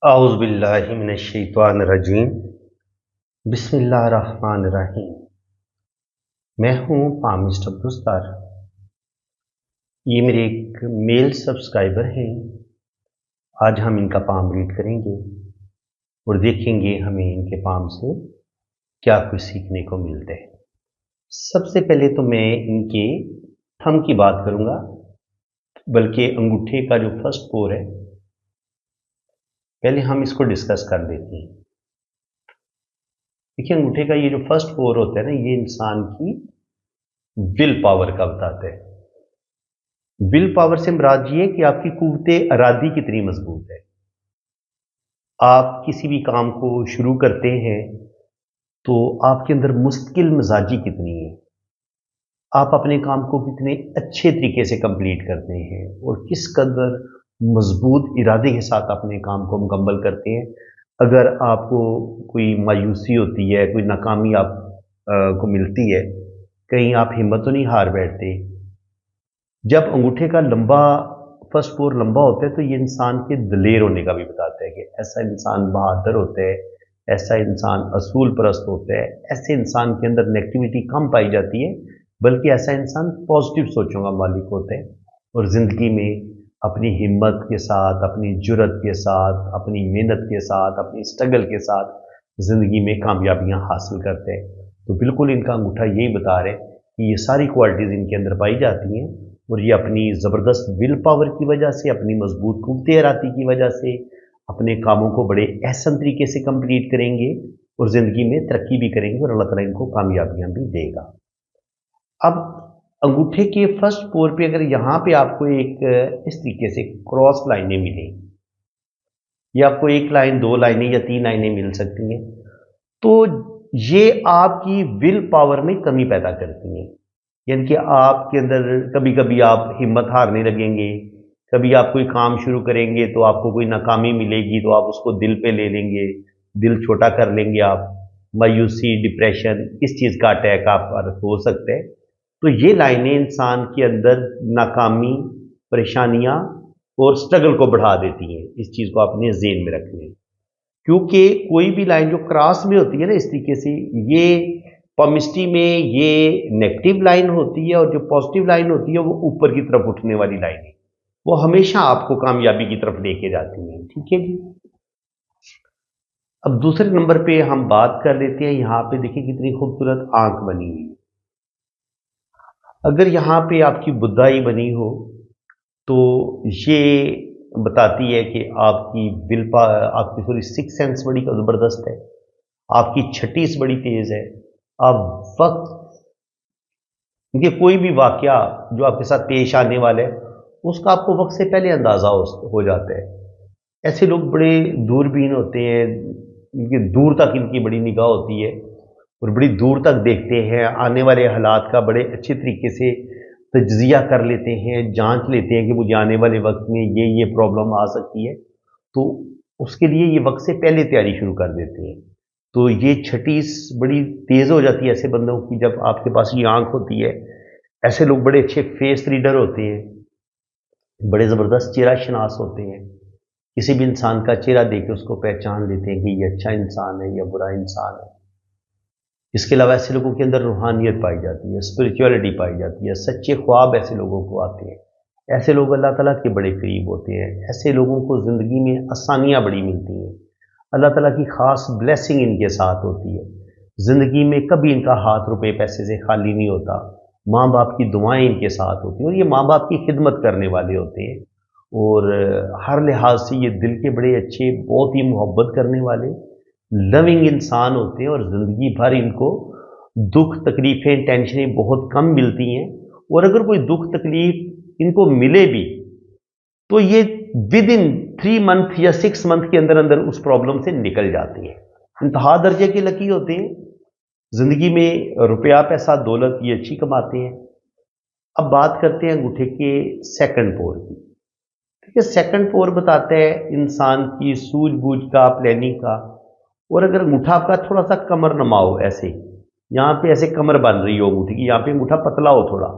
اعوذ باللہ من الشیطان الرجیم، بسم اللہ الرحمن الرحیم۔ میں ہوں پامسٹ عبدالستار۔ یہ میرے ایک میل سبسکرائبر ہیں۔ آج ہم ان کا پام ریڈ کریں گے اور دیکھیں گے ہمیں ان کے پام سے کیا کچھ سیکھنے کو ملتا ہے۔ سب سے پہلے تو میں ان کے تھم کی بات کروں گا، بلکہ انگوٹھے کا جو فرسٹ پور ہے پہلے ہم اس کو ڈسکس کر لیتے ہیں۔ دیکھیے، انگوٹھے کا یہ جو فرسٹ پور ہوتا ہے نا، یہ انسان کی ول پاور کا بتاتا ہے۔ ول پاور سے مراد یہ ہے کہ آپ کی قوت ارادی کتنی مضبوط ہے۔ آپ کسی بھی کام کو شروع کرتے ہیں تو آپ کے اندر مستقل مزاجی کتنی ہے، آپ اپنے کام کو کتنے اچھے طریقے سے کمپلیٹ کرتے ہیں اور کس قدر مضبوط ارادے کے ساتھ اپنے کام کو مکمل کرتے ہیں۔ اگر آپ کو کوئی مایوسی ہوتی ہے، کوئی ناکامی آپ کو ملتی ہے، کہیں آپ ہمت تو نہیں ہار بیٹھتے۔ جب انگوٹھے کا فرسٹ پور لمبا ہوتا ہے تو یہ انسان کے دلیر ہونے کا بھی بتاتا ہے کہ ایسا انسان بہادر ہوتا ہے، ایسا انسان اصول پرست ہوتا ہے، ایسے انسان کے اندر نیگیٹیوٹی کم پائی جاتی ہے، بلکہ ایسا انسان پازیٹیو سوچوں کا مالک ہوتا ہے اور زندگی میں اپنی ہمت کے ساتھ، اپنی جرت کے ساتھ، اپنی محنت کے ساتھ، اپنی اسٹرگل کے ساتھ زندگی میں کامیابیاں حاصل کرتے ہیں۔ تو بالکل ان کا انگوٹھا یہی بتا رہے کہ یہ ساری کوالٹیز ان کے اندر پائی جاتی ہیں اور یہ اپنی زبردست ول پاور کی وجہ سے، اپنی مضبوط قوت ارادی کی وجہ سے اپنے کاموں کو بڑے احسن طریقے سے کمپلیٹ کریں گے اور زندگی میں ترقی بھی کریں گے اور اللہ تعالیٰ ان کو کامیابیاں بھی دے گا۔ اب انگوٹھے کے فرسٹ پور پہ اگر یہاں پہ آپ کو ایک اس طریقے سے کراس لائنیں ملیں، یا آپ کو ایک لائن، دو لائنیں یا تین لائنیں مل سکتی ہیں، تو یہ آپ کی ول پاور میں کمی پیدا کرتی ہیں۔ یعنی کہ آپ کے اندر کبھی کبھی آپ ہمت ہارنے لگیں گے، کبھی آپ کوئی کام شروع کریں گے تو آپ کو کوئی ناکامی ملے گی تو آپ اس کو دل پہ لے لیں گے، دل چھوٹا کر لیں گے، آپ مایوسی، ڈپریشن، اس چیز کا اٹیک آپ پر ہو سکتا ہے۔ تو یہ لائنیں انسان کے اندر ناکامی، پریشانیاں اور سٹرگل کو بڑھا دیتی ہیں۔ اس چیز کو اپنے ذہن میں رکھ لیں، کیونکہ کوئی بھی لائن جو کراس میں ہوتی ہے نا اس طریقے سے، یہ پامسٹری میں یہ نیگیٹو لائن ہوتی ہے، اور جو پازیٹیو لائن ہوتی ہے وہ اوپر کی طرف اٹھنے والی لائن ہے، وہ ہمیشہ آپ کو کامیابی کی طرف لے کے جاتی ہیں۔ ٹھیک ہے جی۔ اب دوسرے نمبر پہ ہم بات کر لیتے ہیں، یہاں پہ دیکھیں کتنی خوبصورت آنکھ بنی ہوئی۔ اگر یہاں پہ آپ کی بدھائی بنی ہو تو یہ بتاتی ہے کہ آپ کی آپ کی سکس سینس بڑی زبردست ہے، آپ کی چھٹیس بڑی تیز ہے، آپ وقت کیونکہ کوئی بھی واقعہ جو آپ کے ساتھ پیش آنے والا ہے اس کا آپ کو وقت سے پہلے اندازہ ہو جاتا ہے۔ ایسے لوگ بڑے دوربین ہوتے ہیں، دور تک ان کی بڑی نگاہ ہوتی ہے اور بڑی دور تک دیکھتے ہیں، آنے والے حالات کا بڑے اچھے طریقے سے تجزیہ کر لیتے ہیں، جانچ لیتے ہیں کہ مجھے آنے والے وقت میں یہ پرابلم آ سکتی ہے، تو اس کے لیے یہ وقت سے پہلے تیاری شروع کر دیتے ہیں۔ تو یہ چھٹیس بڑی تیز ہو جاتی ہے ایسے بندوں کی جب آپ کے پاس یہ آنکھ ہوتی ہے۔ ایسے لوگ بڑے اچھے فیس ریڈر ہوتے ہیں، بڑے زبردست چہرہ شناس ہوتے ہیں، کسی بھی انسان کا چہرہ دیکھ کے اس کو پہچان لیتے ہیں کہ یہ اچھا انسان ہے یا برا انسان ہے۔ اس کے علاوہ ایسے لوگوں کے اندر روحانیت پائی جاتی ہے، اسپرچولیٹی پائی جاتی ہے، سچے خواب ایسے لوگوں کو آتے ہیں، ایسے لوگ اللہ تعالیٰ کے بڑے قریب ہوتے ہیں، ایسے لوگوں کو زندگی میں آسانیاں بڑی ملتی ہیں، اللہ تعالیٰ کی خاص بلیسنگ ان کے ساتھ ہوتی ہے، زندگی میں کبھی ان کا ہاتھ روپے پیسے سے خالی نہیں ہوتا، ماں باپ کی دعائیں ان کے ساتھ ہوتی ہیں اور یہ ماں باپ کی خدمت کرنے والے ہوتے ہیں، اور ہر لحاظ سے یہ دل کے بڑے اچھے، بہت ہی محبت کرنے والے، لوننگ انسان ہوتے ہیں، اور زندگی بھر ان کو دکھ، تکلیفیں، ٹینشنیں بہت کم ملتی ہیں، اور اگر کوئی دکھ تکلیف ان کو ملے بھی تو یہ ود ان 3 منتھ یا 6 منتھ کے اندر اندر اس پرابلم سے نکل جاتی ہے۔ انتہا درجے کے لکی ہوتے ہیں، زندگی میں روپیہ، پیسہ، دولت یہ اچھی کماتے ہیں۔ اب بات کرتے ہیں انگوٹھے کے سیکنڈ پور کی۔ ٹھیک ہے، سیکنڈ پور بتاتا ہے انسان کی سوجھ بوجھ کا، پلاننگ کا، اور اگر انگوٹھا آپ کا تھوڑا سا کمر نما ہو ایسے، यहाँ पे ऐसे कमर बन रही हो अंगूठी की, यहाँ पे अंगूठा पतला हो थोड़ा।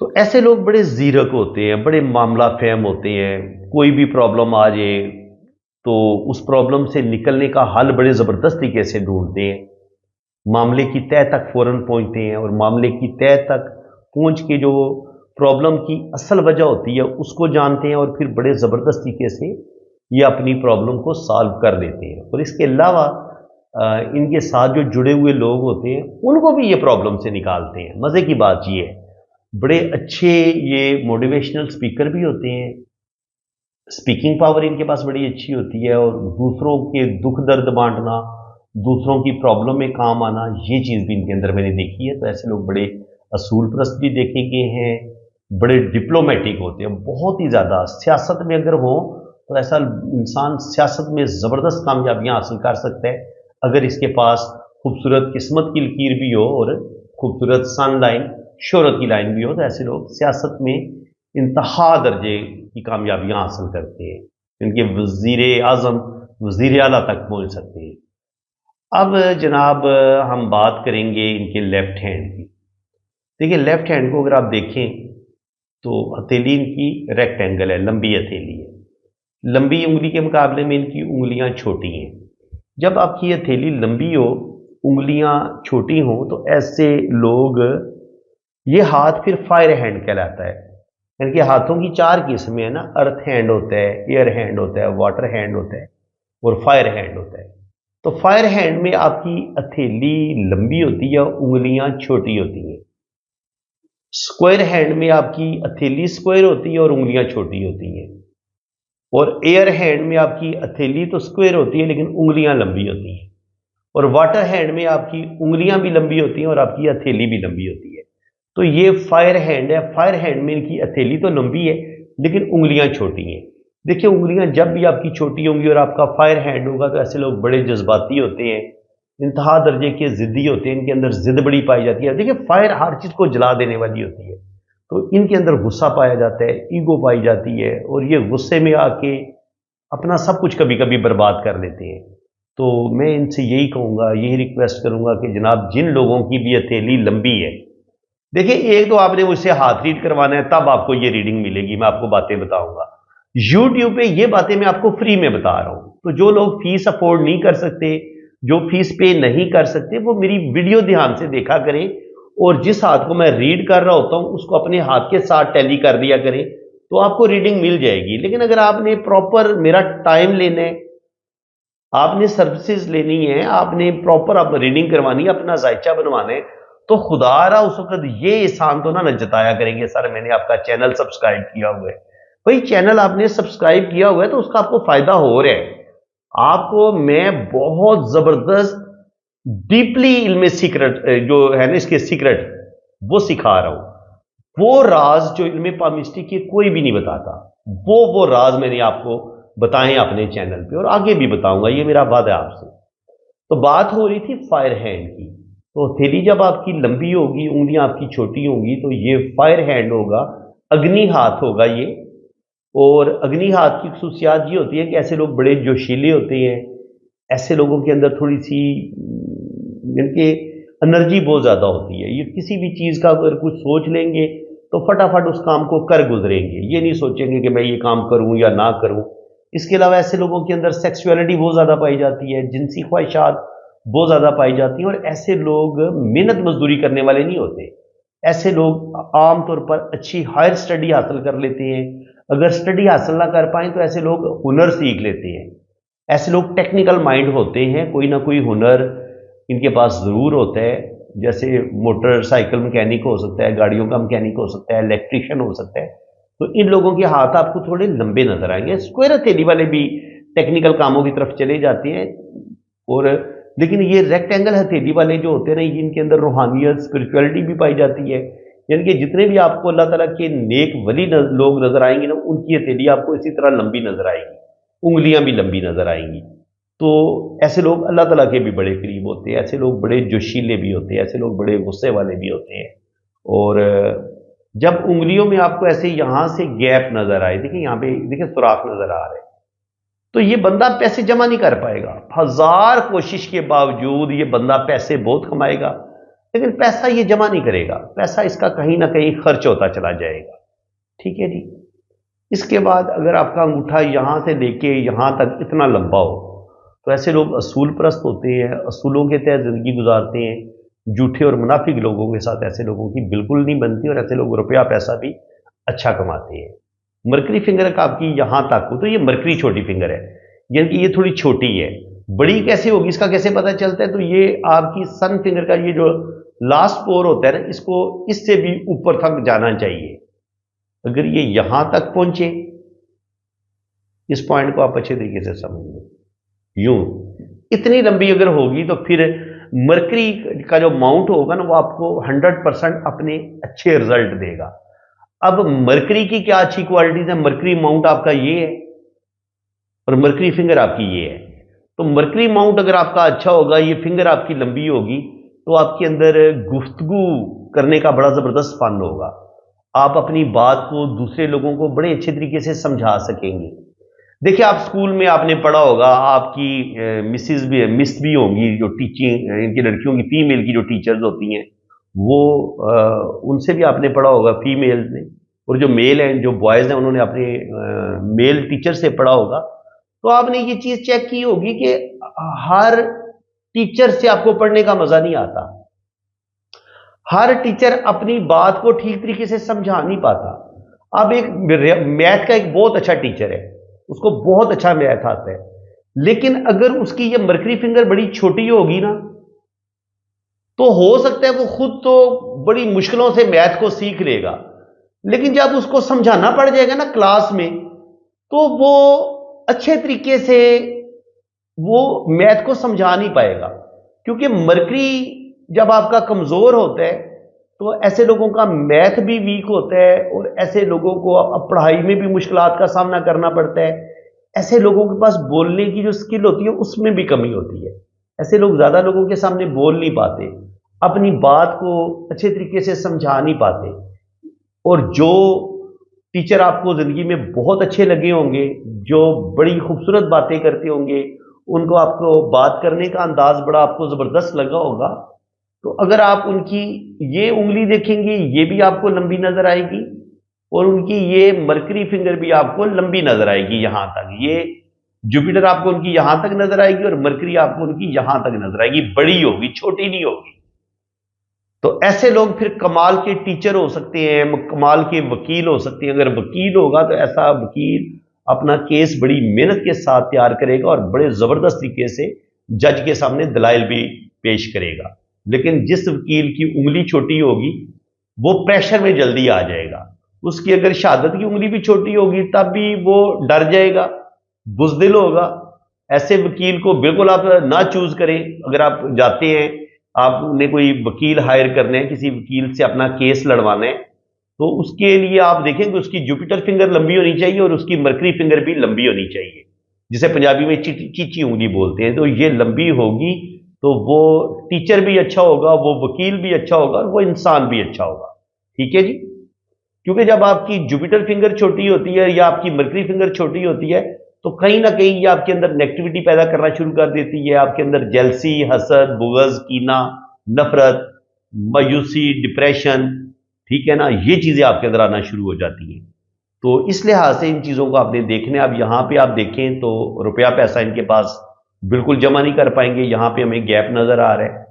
तो ऐसे लोग बड़े जीरक होते हैं, बड़े मामला फहम होते हैं। कोई भी प्रॉब्लम आ जाए तो उस प्रॉब्लम से निकलने का हल बड़े ज़बरदस्त तरीके से ढूंढते हैं, मामले की तह तक फौरन पहुंचते हैं, और मामले की तह तक पहुंच के जो प्रॉब्लम की असल वजह होती है उसको जानते हैं, और फिर बड़े ज़बरदस्त तरीके से ये अपनी प्रॉब्लम को सॉल्व कर लेते हैं। और इसके अलावा इनके साथ जो जुड़े हुए लोग होते हैं उनको भी ये प्रॉब्लम से निकालते हैं। मज़े की बात ये है, बड़े अच्छे ये मोटिवेशनल स्पीकर भी होते हैं, स्पीकिंग पावर इनके पास बड़ी अच्छी होती है, और दूसरों के दुख दर्द बांटना, दूसरों की प्रॉब्लम में काम आना, ये चीज़ भी इनके अंदर मैंने देखी है। तो ऐसे लोग बड़े असूल परस्त भी देखे गए हैं, बड़े डिप्लोमेटिक होते हैं, बहुत ही ज़्यादा। सियासत में अगर हो तो ऐसा इंसान सियासत में ज़बरदस्त कामयाबियाँ हासिल कर सकता है अगर इसके पास खूबसूरत किस्मत की लकीर भी हो और खूबसूरत सन लाइन, शोहरत की लाइन भी हो। तो ऐसे लोग सियासत में इंतहा दर्जे की कामयाबियाँ हासिल करते हैं, इनके वज़ीर आज़म, वज़ीर आला तक पहुँच सकते हैं। अब जनाब हम बात करेंगे इनके लेफ्ट हैंड की। देखिए, लेफ्ट हैंड को अगर आप देखें तो हथेली इनकी रेक्टेंगल है, लंबी हथेली है। लंबी उंगली के मुकाबले में इनकी उंगलियां छोटी हैं। जब आपकी हथेली लंबी हो, उंगलियां छोटी हों, तो ऐसे लोग, ये हाथ फिर फायर हैंड कहलाता है। इनके हाथों की 4 किस्में हैं ना, अर्थ हैंड होता है, एयर हैंड होता है, वाटर हैंड होता है और फायर हैंड होता है। तो फायर हैंड में आपकी हथेली लंबी होती है, उंगलियां छोटी होती हैं। स्क्वायर हैंड में आपकी हथेली स्क्वायर होती है और उंगलियां छोटी होती हैं। और एयर हैंड में आपकी हथेली तो स्क्वायर होती है लेकिन उंगलियां लंबी होती हैं। और वाटर हैंड में आपकी उंगलियां भी लंबी होती हैं और आपकी हथेली भी लंबी होती है। तो ये फायर हैंड है। फायर हैंड में इनकी हथेली तो लंबी है लेकिन उंगलियां छोटी हैं। देखिए, उंगलियां जब भी आपकी छोटी होंगी और आपका फायर हैंड होगा तो ऐसे लोग बड़े जज्बाती होते हैं, इंतहा दर्जे के जिद्दी होते हैं, इनके अंदर जिद बड़ी पाई जाती है। देखिए, फायर हर चीज़ को जला देने वाली होती है, तो इनके अंदर गुस्सा पाया जाता है, ईगो पाई जाती है, और ये गुस्से में आके अपना सब कुछ कभी कभी बर्बाद कर लेते हैं। तो मैं इनसे यही कहूँगा, यही रिक्वेस्ट करूँगा कि जनाब जिन लोगों की भी हथेली लंबी है, देखिए, एक तो आपने मुझसे हाथ रीड करवाना है, तब आपको ये रीडिंग मिलेगी, मैं आपको बातें बताऊंगा। यूट्यूब पे ये बातें मैं आपको फ्री में बता रहा हूं। तो जो लोग फीस अफोर्ड नहीं कर सकते, जो फीस पे नहीं कर सकते, वो मेरी वीडियो ध्यान से देखा करें, और जिस हाथ को मैं रीड कर रहा होता हूं उसको अपने हाथ के साथ टैली कर दिया करें, तो आपको रीडिंग मिल जाएगी। लेकिन अगर आपने प्रॉपर मेरा टाइम लेना है, आपने सर्विसेज लेनी है, आपने प्रॉपर आप रीडिंग करवानी है, अपना जायचा बनवाना है, तो खुदारा उस वक्त ये एहसान तो ना जताया करेंगे, सर मैंने आपका चैनल सब्सक्राइब किया हुआ है। भाई, चैनल आपने सब्सक्राइब किया हुआ है तो उसका आपको फायदा हो रहा है। आपको मैं बहुत जबरदस्त डीपली इल्म सीक्रेट जो है ना, इसके सीक्रेट वो सिखा रहा हूं। वो राज जो इल्म पामिस्ट्री के कोई भी नहीं बताता, वो राज मैंने आपको बताएं अपने चैनल पे, और आगे भी बताऊंगा, ये मेरा वादा है आपसे। तो बात हो रही थी फायर हैंड की। तो हथेली जब आपकी लंबी होगी, उंगलियां आपकी छोटी होंगी, तो ये फायर हैंड होगा, अग्नि हाथ होगा ये। और अग्नि हाथ की खसूसियात ये होती है कि ऐसे लोग बड़े जोशीले होते हैं, ऐसे लोगों के अंदर थोड़ी सी इनके एनर्जी बहुत ज़्यादा होती है। ये किसी भी चीज़ का अगर कुछ सोच लेंगे तो फटाफट उस काम को कर गुजरेंगे, ये नहीं सोचेंगे कि मैं ये काम करूं या ना करूं। इसके अलावा ऐसे लोगों के अंदर सेक्सुअलिटी बहुत ज़्यादा पाई जाती है, जिनसी ख्वाहिशात बहुत ज़्यादा पाई जाती हैं, और ऐसे लोग मेहनत मजदूरी करने वाले नहीं होते। ऐसे लोग आमतौर पर अच्छी हायर स्टडी हासिल कर लेते हैं। अगर स्टडी हासिल ना कर पाए तो ऐसे लोग हुनर सीख लेते हैं। ऐसे लोग टेक्निकल माइंड होते हैं, कोई ना कोई हुनर इनके पास ज़रूर होता है। जैसे मोटरसाइकिल मैकेनिक हो सकता है, गाड़ियों का मैकेनिक हो सकता है, इलेक्ट्रिशियन हो सकता है। तो इन लोगों के हाथ आपको थोड़े लंबे नजर आएंगे। स्क्वायर हथेली वाले भी टेक्निकल कामों की तरफ चले जाते हैं, और लेकिन ये रेक्टेंगल हथेली वाले जो होते हैं ना, इनके अंदर रूहानियत, स्पिरिचुअलिटी भी पाई जाती है। यानी कि जितने भी आपको अल्लाह ताला के नेक वली लोग नजर आएंगे ना, उनकी हथेली आपको इसी तरह लंबी नजर आएगी, उंगलियां भी लंबी नजर आएंगी। तो ऐसे लोग अल्लाह ताला के भी बड़े करीब होते हैं, ऐसे लोग बड़े जोशीले भी होते हैं, ऐसे लोग बड़े गुस्से वाले भी होते हैं। और जब उंगलियों में आपको ऐसे यहां से गैप नजर आए, देखिए यहां पे देखिए सुराख नजर आ रहे हैं, تو یہ بندہ پیسے جمع نہیں کر پائے گا. ہزار کوشش کے باوجود یہ بندہ پیسے بہت کمائے گا لیکن پیسہ یہ جمع نہیں کرے گا. پیسہ اس کا کہیں نہ کہیں خرچ ہوتا چلا جائے گا. ٹھیک ہے جی. اس کے بعد اگر آپ کا انگوٹھا یہاں سے لے کے یہاں تک اتنا لمبا ہو تو ایسے لوگ اصول پرست ہوتے ہیں, اصولوں کے تحت زندگی گزارتے ہیں. جھوٹے اور منافق لوگوں کے ساتھ ایسے لوگوں کی بالکل نہیں بنتی اور ایسے لوگ روپیہ پیسہ بھی اچھا کماتے ہیں. مرکری فنگر کا آپ کی یہاں تک ہو تو یہ مرکری چھوٹی فنگر ہے, یعنی کہ یہ تھوڑی چھوٹی ہے. بڑی کیسے ہوگی اس کا کیسے پتہ چلتا ہے؟ تو یہ آپ کی سن فنگر کا یہ جو لاسٹ پور ہوتا ہے نا, اس کو اس سے بھی اوپر تک جانا چاہیے. اگر یہ یہاں تک پہنچے, اس پوائنٹ کو آپ اچھے طریقے سے سمجھ لیں, یوں اتنی لمبی اگر ہوگی تو پھر مرکری کا جو ماؤنٹ ہوگا نا وہ آپ کو 100% اپنے اچھے رزلٹ دے گا. اب مرکری کی کیا اچھی کوالٹیز ہیں؟ مرکری ماؤنٹ آپ کا یہ ہے اور مرکری فنگر آپ کی یہ ہے. تو مرکری ماؤنٹ اگر آپ کا اچھا ہوگا, یہ فنگر آپ کی لمبی ہوگی, تو آپ کے اندر گفتگو کرنے کا بڑا زبردست فن ہوگا. آپ اپنی بات کو دوسرے لوگوں کو بڑے اچھے طریقے سے سمجھا سکیں گے. دیکھیں آپ اسکول میں آپ نے پڑھا ہوگا, آپ کی مس بھی ہوں گی جو ٹیچنگ ان کی لڑکیوں کی فیمیل کی جو ٹیچرز ہوتی ہیں وہ ان سے بھی آپ نے پڑھا ہوگا فیمیل نے, اور جو میل ہیں جو بوائز ہیں انہوں نے اپنے میل ٹیچر سے پڑھا ہوگا. تو آپ نے یہ چیز چیک کی ہوگی کہ ہر ٹیچر سے آپ کو پڑھنے کا مزہ نہیں آتا. ہر ٹیچر اپنی بات کو ٹھیک طریقے سے سمجھا نہیں پاتا. اب ایک میتھ کا ایک بہت اچھا ٹیچر ہے, اس کو بہت اچھا میتھ آتا ہے, لیکن اگر اس کی یہ مرکری فنگر بڑی چھوٹی ہوگی نا تو ہو سکتا ہے وہ خود تو بڑی مشکلوں سے میتھ کو سیکھ لے گا, لیکن جب اس کو سمجھانا پڑ جائے گا نا کلاس میں تو وہ اچھے طریقے سے وہ میتھ کو سمجھا نہیں پائے گا. کیونکہ مرکری جب آپ کا کمزور ہوتا ہے تو ایسے لوگوں کا میتھ بھی ویک ہوتا ہے اور ایسے لوگوں کو اب پڑھائی میں بھی مشکلات کا سامنا کرنا پڑتا ہے. ایسے لوگوں کے پاس بولنے کی جو اسکل ہوتی ہے اس میں بھی کمی ہوتی ہے. ایسے لوگ زیادہ لوگوں کے سامنے بول نہیں پاتے, اپنی بات کو اچھے طریقے سے سمجھا نہیں پاتے. اور جو ٹیچر آپ کو زندگی میں بہت اچھے لگے ہوں گے, جو بڑی خوبصورت باتیں کرتے ہوں گے, ان کو آپ کو بات کرنے کا انداز بڑا آپ کو زبردست لگا ہوگا, تو اگر آپ ان کی یہ انگلی دیکھیں گے یہ بھی آپ کو لمبی نظر آئے گی, اور ان کی یہ مرکری فنگر بھی آپ کو لمبی نظر آئے گی یہاں تک. یہ جوپیٹر آپ کو ان کی یہاں تک نظر آئے گی اور مرکری آپ کو ان کی یہاں تک نظر آئے گی, بڑی ہوگی, چھوٹی نہیں ہوگی. تو ایسے لوگ پھر کمال کے ٹیچر ہو سکتے ہیں, کمال کے وکیل ہو سکتے ہیں. اگر وکیل ہوگا تو ایسا وکیل اپنا کیس بڑی محنت کے ساتھ تیار کرے گا اور بڑے زبردست طریقے سے جج کے سامنے دلائل بھی پیش کرے گا. لیکن جس وکیل کی انگلی چھوٹی ہوگی وہ پریشر میں جلدی آ جائے گا. اس کی اگر شہادت کی انگلی بھی چھوٹی ہوگی تب بھی وہ ڈر جائے گا, بزدل ہوگا. ایسے وکیل کو بالکل آپ نہ چوز کریں. اگر آپ جاتے ہیں, آپ نے کوئی وکیل ہائر کرنے ہیں, کسی وکیل سے اپنا کیس لڑوانا ہے, تو اس کے لیے آپ دیکھیں کہ اس کی جوپیٹر فنگر لمبی ہونی چاہیے اور اس کی مرکری فنگر بھی لمبی ہونی چاہیے, جسے پنجابی میں چیچی انگلی بولتے ہیں. تو یہ لمبی ہوگی تو وہ ٹیچر بھی اچھا ہوگا, وہ وکیل بھی اچھا ہوگا, اور وہ انسان بھی اچھا ہوگا. ٹھیک ہے جی. کیونکہ جب آپ کی جوپیٹر فنگر چھوٹی ہوتی ہے یا آپ کی مرکری فنگر چھوٹی ہوتی ہے تو کہیں نہ کہیں یہ آپ کے اندر نیگیٹیوٹی پیدا کرنا شروع کر دیتی ہے. آپ کے اندر جیلسی, حسد, بغض, کینہ, نفرت, مایوسی, ڈپریشن, ٹھیک ہے نا, یہ چیزیں آپ کے اندر آنا شروع ہو جاتی ہیں. تو اس لحاظ سے ان چیزوں کو آپ نے دیکھنا ہے. اب یہاں پہ آپ دیکھیں تو روپیہ پیسہ ان کے پاس بالکل جمع نہیں کر پائیں گے. یہاں پہ ہمیں گیپ نظر آ رہا ہے.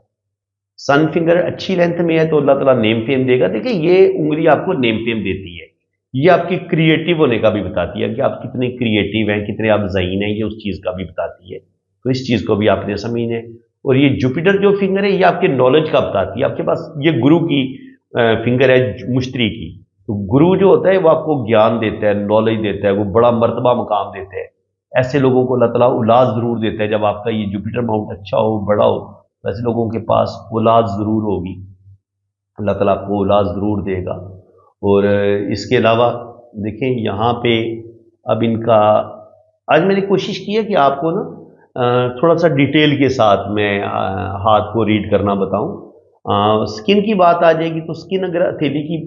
سن فنگر اچھی لینتھ میں ہے تو اللہ تعالیٰ نیم فیم دے گا. دیکھیں یہ انگلی آپ کو نیم فیم دیتی ہے, یہ آپ کی کریٹیو ہونے کا بھی بتاتی ہے کہ آپ کتنے کریٹیو ہیں, کتنے آپ ذہین ہیں, یہ اس چیز کا بھی بتاتی ہے. تو اس چیز کو بھی آپ نے سمجھنا ہے. اور یہ جوپیٹر جو فنگر ہے یہ آپ کے نالج کا بتاتی ہے. آپ کے پاس یہ گرو کی فنگر ہے, مشتری کی. تو گرو جو ہوتا ہے وہ آپ کو گیان دیتا ہے, نالج دیتا ہے, وہ بڑا مرتبہ مقام دیتا ہے. ایسے لوگوں کو اللہ تعالیٰ اولاد ضرور دیتا ہے. جب آپ کا یہ جوپیٹر ماؤنٹ اچھا ہو, بڑا ہو, ایسے لوگوں کے پاس اولاد ضرور ہوگی. اللہ تعالیٰ آپ کو اولاد ضرور دے گا. اور اس کے علاوہ دیکھیں یہاں پہ اب ان کا آج میں نے کوشش کی ہے کہ آپ کو نا تھوڑا سا ڈیٹیل کے ساتھ میں ہاتھ کو ریڈ کرنا بتاؤں. سکن کی بات آ جائے گی تو سکن اگر ہتھیلی کی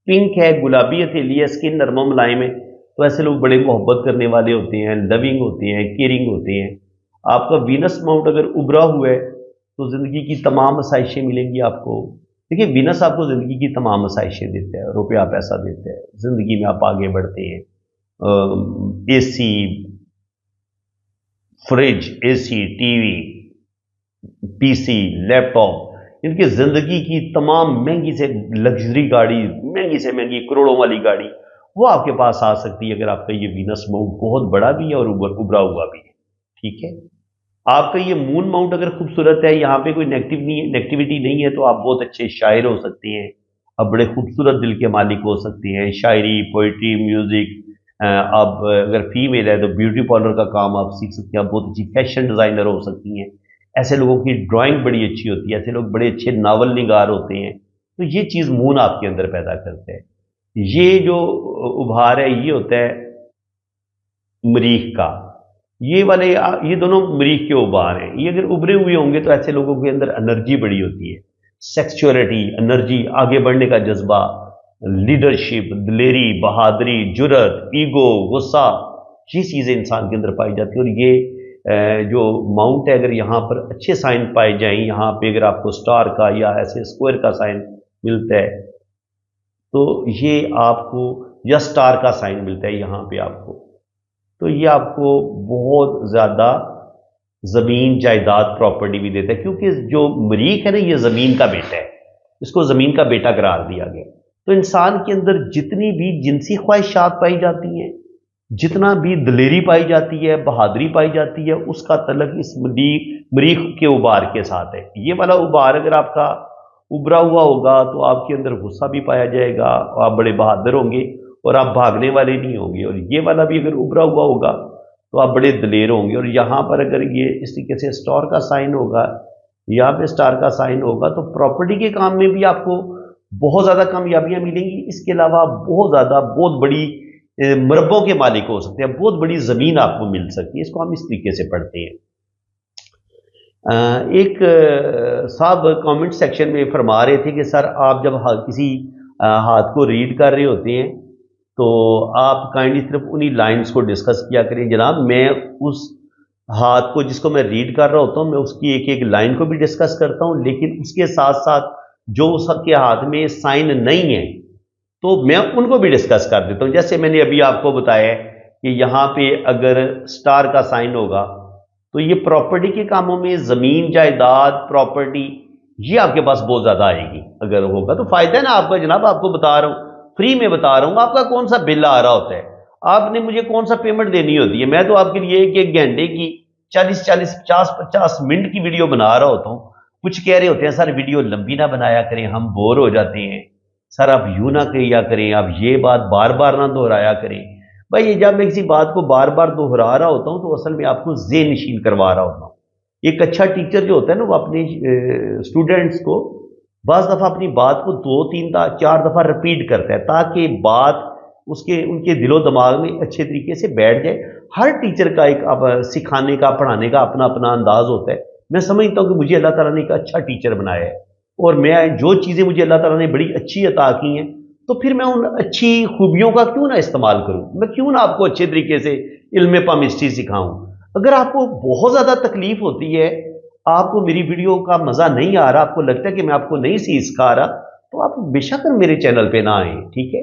پنک ہے, گلابی ہتھیلی ہے, سکن نرم و ملائم ہے, तो ऐसे लोग बड़े मोहब्बत करने वाले होते हैं, लविंग होते हैं, केयरिंग होते हैं। आपका वीनस माउंट अगर उभरा हुआ है तो ज़िंदगी की तमाम आसाइशें मिलेंगी आपको। देखिए, वीनस आपको ज़िंदगी की तमाम आसाइशें देता है, रुपया पैसा देता है, ज़िंदगी में आप आगे बढ़ते हैं। AC, fridge, AC, TV, PC, laptop, इनकी ज़िंदगी की तमाम महंगी से लग्जरी गाड़ी, महंगी से महंगी करोड़ों वाली गाड़ी, वो आपके पास आ सकती है अगर आपका ये वीनस माउंट बहुत बड़ा भी है और उभरा हुआ भी है। ठीक है, आपका ये मून माउंट अगर खूबसूरत है, यहाँ पे कोई नेगेटिविटी नहीं है, तो आप बहुत अच्छे शायर हो सकते हैं, आप बड़े खूबसूरत दिल के मालिक हो सकते हैं। शायरी, पोइट्री, म्यूजिक, आप अगर फीमेल है तो ब्यूटी पार्लर का काम आप सीख सकते हैं, आप बहुत अच्छी फैशन डिज़ाइनर हो सकती हैं। ऐसे लोगों की ड्राइंग बड़ी अच्छी होती है, ऐसे लोग बड़े अच्छे नावल निगार होते हैं। तो ये चीज़ मून आपके अंदर पैदा करता है। ये जो उभार है ये होता है मरीख का। ये वाले ये दोनों मरीख के उभार हैं। ये अगर उभरे हुए होंगे तो ऐसे लोगों के अंदर एनर्जी बड़ी होती है, सेक्सुअलिटी, एनर्जी, आगे बढ़ने का जज्बा, लीडरशिप, दिलेरी, बहादुरी, जुर्रत, ईगो, गुस्सा, ये चीज़ें इंसान के अंदर पाई जाती है। और ये जो माउंट है, अगर यहाँ पर अच्छे साइन पाए जाएं, यहाँ पे अगर आपको स्टार का या ऐसे स्क्वायर का साइन मिलता है तो ये आपको, या स्टार का साइन मिलता है यहाँ पे आपको, तो ये आपको बहुत ज़्यादा ज़मीन, जायदाद, प्रॉपर्टी भी देता है। क्योंकि जो मरीख है ना, ये ज़मीन का बेटा है, इसको ज़मीन का बेटा करार दिया गया। तो इंसान के अंदर जितनी भी जिनसी ख्वाहिशात पाई जाती हैं, जितना भी दिलेरी पाई जाती है, बहादुरी पाई जाती है, उसका तल्लुक इस मरीख के उबार के साथ है। ये वाला उबार अगर आपका उभरा हुआ होगा तो आपके अंदर गुस्सा भी पाया जाएगा, आप बड़े बहादुर होंगे और आप भागने वाले नहीं होंगे। और ये वाला भी अगर उभरा हुआ होगा तो आप बड़े दलेर होंगे। और यहाँ पर अगर ये इस तरीके से स्टार का साइन होगा, यहाँ पे स्टार का साइन होगा, तो प्रॉपर्टी के काम में भी आपको बहुत ज़्यादा कामयाबियाँ मिलेंगी। इसके अलावा बहुत ज़्यादा, बहुत बड़ी मरबों के मालिक हो सकते हैं, बहुत बड़ी ज़मीन आपको मिल सकती है। इसको हम इस तरीके से पढ़ते हैं। एक साहब कमेंट सेक्शन में फरमा रहे थे कि सर, आप जब किसी हाथ को रीड कर रहे होते हैं तो आप काइंडली सिर्फ उन्हीं लाइंस को डिस्कस किया करें। जनाब, मैं उस हाथ को जिसको मैं रीड कर रहा होता हूँ, मैं उसकी एक एक लाइन को भी डिस्कस करता हूँ, लेकिन उसके साथ साथ जो उसके हाथ में साइन नहीं है तो मैं उनको भी डिस्कस कर देता हूँ। जैसे मैंने अभी आपको बताया कि यहाँ पे अगर स्टार का साइन होगा तो ये प्रॉपर्टी के कामों में, ज़मीन, जायदाद, प्रॉपर्टी, ये आपके पास बहुत ज़्यादा आएगी। अगर होगा तो फ़ायदा है ना आपका। जनाब, आपको बता रहा हूँ, फ्री में बता रहा हूँ। आपका कौन सा बिल आ रहा होता है, आपने मुझे कौन सा पेमेंट देनी होती है। मैं तो आपके लिए एक एक घंटे की 40-40, 50-50 मिनट की वीडियो बना रहा होता हूँ। कुछ कह रहे होते हैं सर वीडियो लंबी ना बनाया करें, हम बोर हो जाते हैं। सर आप यूं ना किया करें, आप ये बात बार बार ना दोहराया करें। भाई, ये जब मैं किसी बात को बार बार दोहरा रहा होता हूँ तो असल में आपको ज़ेहन नशीन करवा रहा होता हूँ। एक अच्छा टीचर जो होता है ना, वो अपने स्टूडेंट्स को बाज़ दफ़ा अपनी बात को 2-3-4 दफ़ा रिपीट करता है ताकि बात उनके दिलो दिमाग में अच्छे तरीके से बैठ जाए। हर टीचर का एक सिखाने का, पढ़ाने का अपना अपना अंदाज होता है। मैं समझता हूँ कि मुझे अल्लाह ताला ने एक अच्छा टीचर बनाया है और मैं जो चीज़ें मुझे अल्लाह ताला ने बड़ी अच्छी अता की हैं, तो फिर मैं उन अच्छी खूबियों का क्यों ना इस्तेमाल करूं। मैं क्यों ना आपको अच्छे तरीके से इल्म पामिस्ट्री सिखाऊं। अगर आपको बहुत ज़्यादा तकलीफ होती है, आपको मेरी वीडियो का मज़ा नहीं आ रहा, आपको लगता है कि मैं आपको नहीं सिखा रहा, तो आप बेशक मेरे चैनल पे ना आए। ठीक है,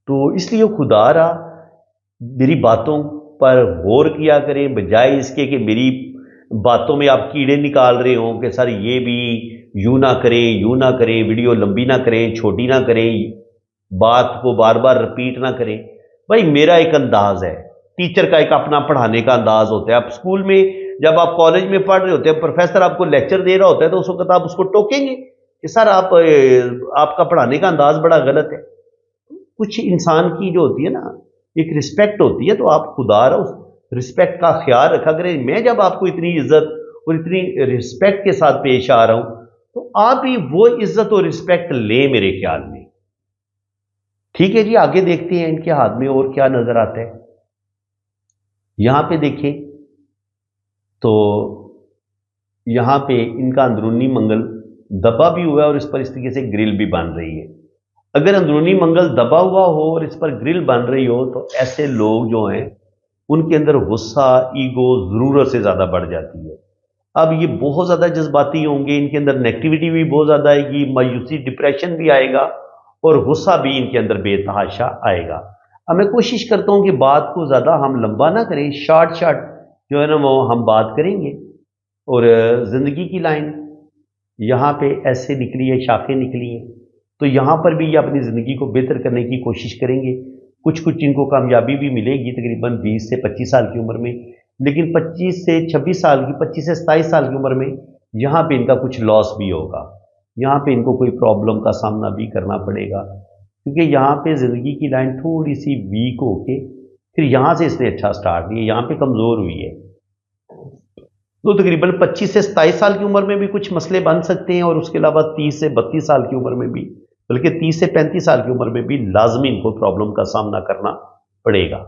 तो इसलिए खुदा रहा मेरी बातों पर गौर किया करें, बजाय इसके कि मेरी बातों में आप कीड़े निकाल रहे हो कि सर ये भी यूं ना करें, यूं ना करें, वीडियो लंबी ना करें, छोटी ना करें, बात को बार बार रिपीट ना करें। भाई, मेरा एक अंदाज है, टीचर का एक अपना पढ़ाने का अंदाज होता है। आप स्कूल में, जब आप कॉलेज में पढ़ रहे होते हैं, प्रोफेसर आपको लेक्चर दे रहा होता है, तो उस वक्त आप उसको टोकेंगे कि सर आपका पढ़ाने का अंदाज बड़ा गलत है। कुछ इंसान की जो होती है ना, एक रिस्पेक्ट होती है, तो आप खुदा रहा उस रिस्पेक्ट का ख्याल रखा करें। मैं जब आपको इतनी इज्जत और इतनी रिस्पेक्ट के साथ पेश आ रहा हूं तो आप भी वो इज्जत और रिस्पेक्ट लें मेरे ख्याल में। ठीक है जी, आगे देखते हैं इनके हाथ में और क्या नजर आता है। यहां पे देखें तो यहां पे इनका अंदरूनी मंगल दबा भी हुआ है और इस पर इस तरीके से ग्रिल भी बन रही है। अगर अंदरूनी मंगल दबा हुआ हो और इस पर ग्रिल बन रही हो तो ऐसे लोग जो हैं उनके अंदर गुस्सा, ईगो ज़रूरत से ज़्यादा बढ़ जाती है। अब ये बहुत ज़्यादा जज्बाती होंगे, इनके अंदर नेगेटिविटी भी बहुत ज़्यादा आएगी, मायूसी, डिप्रेशन भी आएगा और गुस्सा भी इनके अंदर बेतहाशा आएगा। अब मैं कोशिश करता हूँ कि बात को ज़्यादा हम लंबा ना करें, शॉर्ट शॉर्ट जो है ना वो हम बात करेंगे। और ज़िंदगी की लाइन यहाँ पे ऐसे निकली है, शाखें निकली हैं, तो यहाँ पर भी ये अपनी ज़िंदगी को बेहतर करने की कोशिश करेंगे। कुछ कुछ इनको कामयाबी भी मिलेगी तकरीबन 20 से 25 साल की उम्र में, लेकिन 25 से 26 साल की, 25 से 27 साल की उम्र में यहाँ पे इनका कुछ लॉस भी होगा, यहाँ पे इनको कोई प्रॉब्लम का सामना भी करना पड़ेगा, क्योंकि यहाँ पे ज़िंदगी की लाइन थोड़ी सी वीक होके फिर यहाँ से इसने अच्छा स्टार्ट दिया, यहाँ पे कमज़ोर हुई है। तो तकरीबन 25 से 27 साल की उम्र में भी कुछ मसले बन सकते हैं और उसके अलावा 30 से 32 साल की उम्र में भी, बल्कि 30 से 35 साल की उम्र में भी लाजमी इनको प्रॉब्लम का सामना करना पड़ेगा।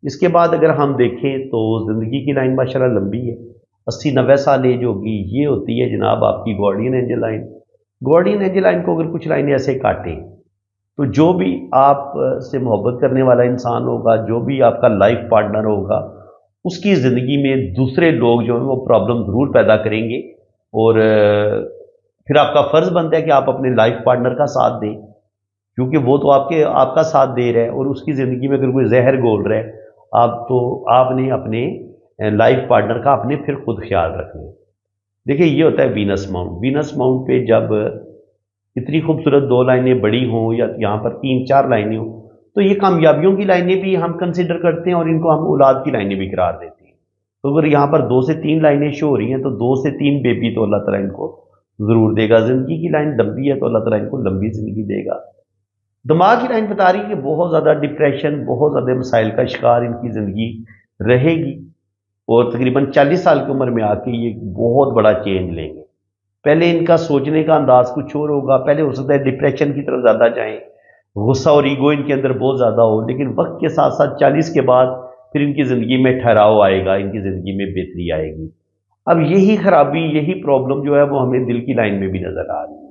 इसके बाद अगर हम देखें तो ज़िंदगी की लाइन माशाल्लाह लंबी है, 80-90 साल एज होगी। ये होती है जनाब आपकी guardian angel line. Guardian angel line को अगर कुछ लाइनें ऐसे काटें तो जो भी आप से मोहब्बत करने वाला इंसान होगा, जो भी आपका लाइफ पार्टनर होगा, उसकी ज़िंदगी में दूसरे लोग जो हैं वो प्रॉब्लम ज़रूर पैदा करेंगे। और फिर आपका फ़र्ज़ बनता है कि आप अपने लाइफ पार्टनर का साथ दें, क्योंकि वो तो आपका साथ दे रहा है और उसकी ज़िंदगी में अगर कोई जहर घोल रहा है आपने अपने लाइफ पार्टनर का अपने फिर खुद ख्याल रखना है। देखिए ये होता है वीनस माउंट। वीनस माउंट पे जब इतनी खूबसूरत 2 लाइनें बड़ी हों या यहाँ पर 3-4 लाइनें हों तो ये कामयाबियों की लाइनें भी हम कंसिडर करते हैं और इनको हम औलाद की लाइनें भी करार देते हैं। तो अगर यहाँ पर 2 से 3 लाइनें शो हो रही हैं तो 2 से 3 बेबी तो अल्लाह ताला इनको ज़रूर देगा। ज़िंदगी की लाइन लंबी है तो अल्लाह ताला इनको लंबी ज़िंदगी देगा। दिमाग की लाइन बता रही है कि बहुत ज़्यादा डिप्रेशन, बहुत ज़्यादा मसाइल का शिकार इनकी ज़िंदगी रहेगी और तकरीबन 40 साल की उम्र में आके ये बहुत बड़ा चेंज लेंगे। पहले इनका सोचने का अंदाज़ कुछ और होगा, पहले हो सकता है डिप्रेशन की तरफ ज़्यादा जाएँ, गुस्सा और ईगो इनके अंदर बहुत ज़्यादा हो, लेकिन वक्त के साथ साथ 40 के बाद फिर इनकी ज़िंदगी में ठहराव आएगा, इनकी ज़िंदगी में बेहतरी आएगी। अब यही खराबी, यही प्रॉब्लम जो है वो हमें दिल की लाइन में भी नज़र आ रही है।